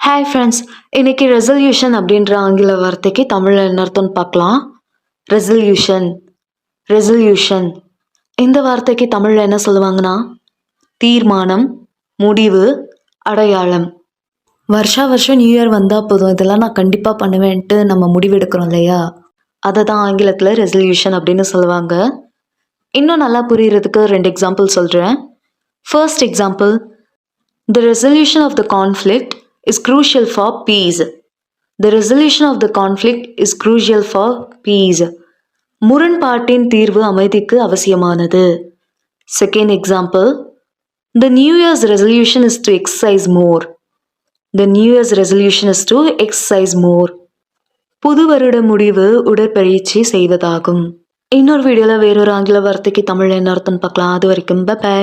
Hi friends, இன்னைக்கு resolution அப்படின்ற ஆங்கில வார்த்தைக்கு தமிழில் என்ன அர்த்தம்னு பார்க்கலாம். ரெசல்யூஷன் ரெசல்யூஷன் இந்த வார்த்தைக்கு தமிழில் என்ன சொல்லுவாங்கன்னா தீர்மானம், முடிவு, அடையாளம். வருஷம் நியூ இயர் வந்தால் போதும் இதெல்லாம் நான் கண்டிப்பாக பண்ணுவேன்ட்டு நம்ம முடிவெடுக்கிறோம் இல்லையா, அதை தான் ஆங்கிலத்தில் ரெசல்யூஷன் அப்படின்னு சொல்லுவாங்க. இன்னும் நல்லா புரிகிறதுக்கு 2 எக்ஸாம்பிள் சொல்கிறேன். First example, the resolution of the conflict is crucial for peace. The resolution of the conflict is crucial for peace. முரண்பாட்டின் தீர்வு அமைதிக்கு அவசியமானது. Second example, the New Year's resolution is to exercise more. The New Year's resolution is to exercise more. புது வருட முடிவு உடற்பயிற்சி செய்வதாகும். இன்னொரு வீடியோவில் வேறொரு ஆங்கில வார்த்தைக்கு தமிழில் என்ன அர்த்தம் பார்க்கலாம். அது வரைக்கும் பை.